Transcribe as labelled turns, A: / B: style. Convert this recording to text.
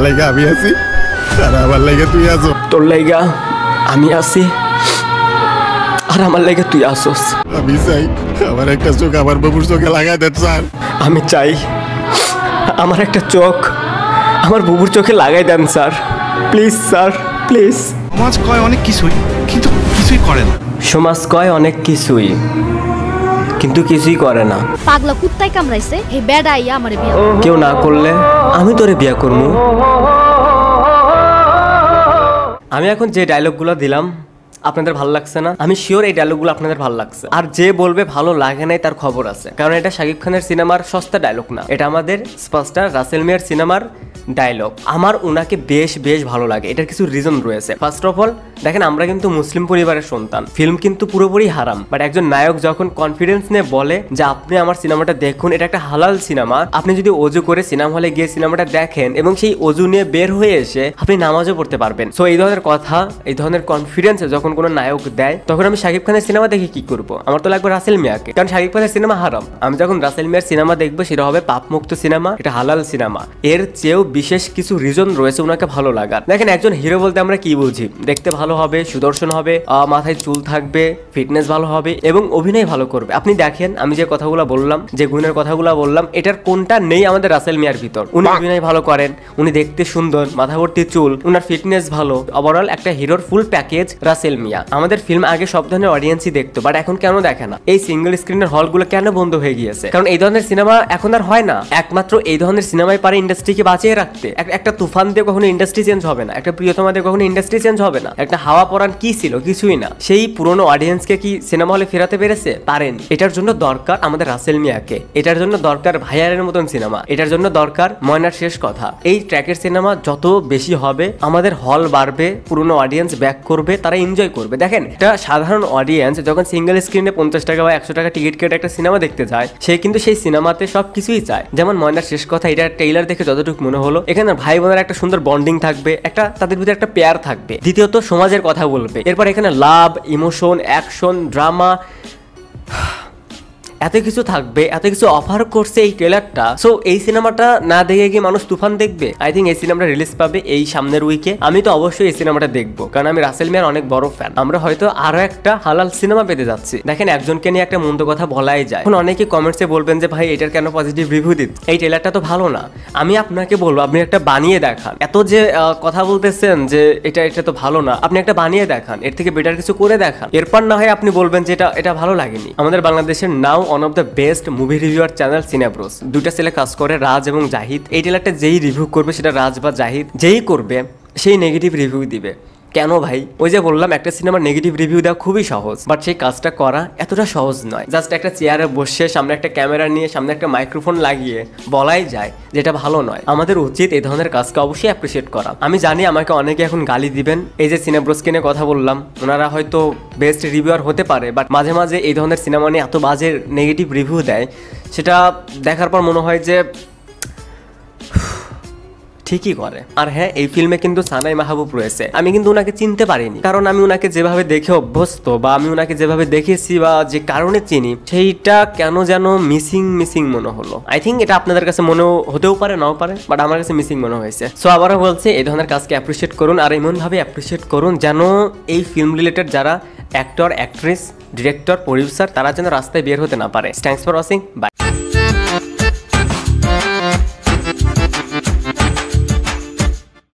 A: লাইগা আমি আছি আর আমার লাইগা তুই আছো।
B: তোর লাইগা আমি আছি আর আমার লাইগা তুই আসোস।
A: আমি চাই আমার একটা চোখ আমার বাবুর চোখে লাগাই দেন স্যার।
B: আমি চাই আমার একটা চোখ আমার বুবুর চোখে লাগাই দেন স্যার, প্লিজ স্যার প্লিজ।
C: সমাজ কয় অনেক কিছুই, কিন্তু কিছুই করে না।
B: সমাজ কয় অনেক কিছুই, কিন্তু কিছুই করে না।
D: পাগলা কুত্তায় কামড়াইছে, হে বেডা আইয়া আমারে বিয়া।
B: কেউ না করলে আমি তোরে বিয়া করবো। আমি এখন যে ডায়লগগুলো দিলাম আপনাদের ভালো লাগছে না? আমি শিওর এই ডায়লগগুলো আপনাদের ভালো লাগছে। আর যে বলবে ভালো লাগে নাই তার খবর আছে, কারণ এটা শাকিব খানের সিনেমার সস্তা ডায়লগ না, এটা আমাদের সুপারস্টার রাসেল মিয়ার সিনেমার ডায়লগ। আমার ওনাকে বেশ বেশ ভালো লাগে, এটার কিছু রিজন রয়েছে। ফার্স্ট অফ অল দেখেন, আমরা কিন্তু মুসলিম পরিবারের সন্তান, ফিল্ম কিন্তু পুরোপুরি হারাম, বাট একজন নায়ক যখন কনফিডেন্স নিয়ে বলে যে আপনি আমার সিনেমাটা দেখুন, এটা একটা হালাল সিনেমা, আপনি যদি অজু করে সিনেমা হলে গিয়ে সিনেমাটা দেখেন এবং সেই অজু নিয়ে বের হয়ে এসে আপনি নামাজও পড়তে পারবেন। সো এই ধরনের কথা, এই ধরনের কনফিডেন্স যখন কোনো নায়ক দেয়, তখন আমি শাকিব খানের সিনেমা দেখে কি করবো? আমার তো লাগবে রাসেল মিয়াকে, কারণ শাকিব খানের সিনেমা হারাম। আমি যখন রাসেল মিয়ার সিনেমা দেখবো সেটা হবে পাপমুক্ত সিনেমা, এটা হালাল সিনেমা। এর চেয়েও বিশেষ কিছু রিজন রয়েছে ওনাকে ভালো লাগার। দেখেন, একজন হিরো বলতে আমরা কি বুঝি? দেখতে ভালো হবে, সুদর্শন হবে, মাথায় চুল থাকবে, ফিটনেস ভালো হবে এবং অভিনয় ভালো করবে। আপনি দেখেন, আমি যে কথাগুলো বললাম, যে গুণের কথাগুলো বললাম, এটার কোনটা নেই আমাদের রাসেল মিয়ার ভিতর? উনি অভিনয় ভালো করেন, উনি দেখতে সুন্দর, মাথা ভর্তি চুল, উনার ফিটনেস ভালো, ওভারঅল একটা হিরোর ফুল প্যাকেজ রাসেল মিয়া। আমাদের ফিল্ম আগে সব ধরনের অডিয়েন্সই দেখতো, বাট এখন কেন দেখে না? এই সিঙ্গেল স্ক্রিনের হলগুলো কেন বন্ধ হয়ে গিয়েছে? কারণ এই ধরনের সিনেমা এখন আর হয় না। একমাত্র এই ধরনের সিনেমায় পারে ইন্ডাস্ট্রিকে বাঁচিয়ে রাখতে। একটা তুফান দিয়ে কখনো ইন্ডাস্ট্রি চেঞ্জ হবে না, একটা প্রিয়তমা দিয়ে কখনো ইন্ডাস্ট্রি চেঞ্জ হবে না, একটা হাওয়া পরান কি ছিল? কিছুই না। সেই পুরনো অডিয়েন্সকে কি সিনেমা হলে ফেরাতে পেরেছে? পারেন। এটার জন্য দরকার আমাদের রাসেল মিয়াকে, এটার জন্য দরকার ভাইয়ারের মতন সিনেমা, এটার জন্য দরকার ময়নার শেষ কথা। এই ট্র্যাকের সিনেমা যত বেশি হবে আমাদের হল বাড়বে, পুরনো অডিয়েন্স ব্যাক করবে, তারা এনজয় করবে। দেখেন, একটা সাধারণ অডিয়েন্স যখন সিঙ্গেল স্ক্রিনে 50 টাকা বা 100 টাকা টিকিট কেটে একটা সিনেমা দেখতে যায়, সে কিন্তু সেই সিনেমাতে সবকিছুই চায়। যেমন ময়নার শেষ কথা, এটা ট্রেইলার দেখে যতটুকু মনে হলো, এখানে ভাই বোনের একটা সুন্দর বন্ডিং থাকবে, একটা তাদের ভিতরে একটা পেয়ার থাকবে। দ্বিতীয়ত সমাজের কথা বলবে। এরপর এখানে লাভ, ইমোশন, অ্যাকশন, ড্রামা, এত কিছু থাকবে, এত কিছু অফার করছে এই ট্রেলারটা। সো এই সিনেমাটা না দেখে গিয়ে মানুষ তুফান দেখবে? আই থিঙ্ক এই সিনেমাটা রিলিজ পাবে এই সামনের উইকে। আমি তো অবশ্যই এই সিনেমাটা দেখবো, কারণ আমি রাসেল মিয়ার অনেক বড় ফ্যান। আমরা হয়তো আরো একটা হালাল সিনেমা পেতে যাচ্ছি। দেখেন, একজনকে নিয়ে একটা মন্দ কথা বলাই যায়। এখন অনেকে কমেন্টসে বলবেন যে ভাই এটার কেন পজিটিভ রিভিউ দিন, এই ট্রেলারটা তো ভালো না। আমি আপনাকে বলবো, আপনি একটা বানিয়ে দেখান। এত যে কথা বলতেছেন যে এটা তো ভালো না, আপনি একটা বানিয়ে দেখান, এর থেকে বেটার কিছু করে দেখান। এরপর না হয় আপনি বলবেন যে এটা ভালো লাগেনি। আমাদের বাংলাদেশের now one of the best movie reviewer channel Cinebros, দুইটা ছেলে কাজ করে, রাজ এবং জাহিদ। এই ট্রেলারটা যেই রিভিউ করবে, সেটা রাজ বা জাহিদ যেই করবে, সেই নেগেটিভ রিভিউ দিবে। কেন ভাই? ওই যে বললাম, একটা সিনেমার নেগেটিভ রিভিউ দেওয়া খুবই সহজ, বাট সেই কাজটা করা এতটা সহজ নয়। জাস্ট একটা চেয়ারে বসে সামনে একটা ক্যামেরা নিয়ে, সামনে একটা মাইক্রোফোন লাগিয়ে বলাই যায় যেটা ভালো নয়। আমাদের উচিত এই ধরনের কাজকে অবশ্যই অ্যাপ্রিসিয়েট করা। আমি জানি আমাকে অনেকে এখন গালি দিবেন, এই যে সিনেব্রোসকে নিয়ে কথা বললাম, ওনারা হয়তো বেস্ট রিভিউয়ার হতে পারে, বাট মাঝে মাঝে এই ধরনের সিনেমা নিয়ে এত বাজে নেগেটিভ রিভিউ দেয়, সেটা দেখার পর মনে হয় যে ঠিকই করে। আর হ্যাঁ, এই ফিল্মে কিন্তু সানাই মাহবুব রয়েছে। আমি কিন্তু ওনাকে চিনতে পারিনি, কারণ আমি ওনাকে যেভাবে দেখে অভ্যস্ত, বা আমি ওনাকে যেভাবে দেখেছি বা যে কারণে চিনি, সেইটা কেন যেন মিসিং মনে হলো। আই থিঙ্ক এটা আপনাদের কাছে মনে হতেও পারে, নাও পারে, বাট আমার কাছে মিসিং মনে হয়েছে। সো আবারও বলছি, এই ধরনের কাজকে অ্যাপ্রিসিয়েট করুন, আর এমনভাবে অ্যাপ্রিসিয়েট করুন যেন এই ফিল্ম রিলেটেড যারা অ্যাক্টর, অ্যাক্ট্রেস, ডিরেক্টর, প্রডিউসার, তারা যেন রাস্তায় বের হতে না পারে। Thanks for watching, by.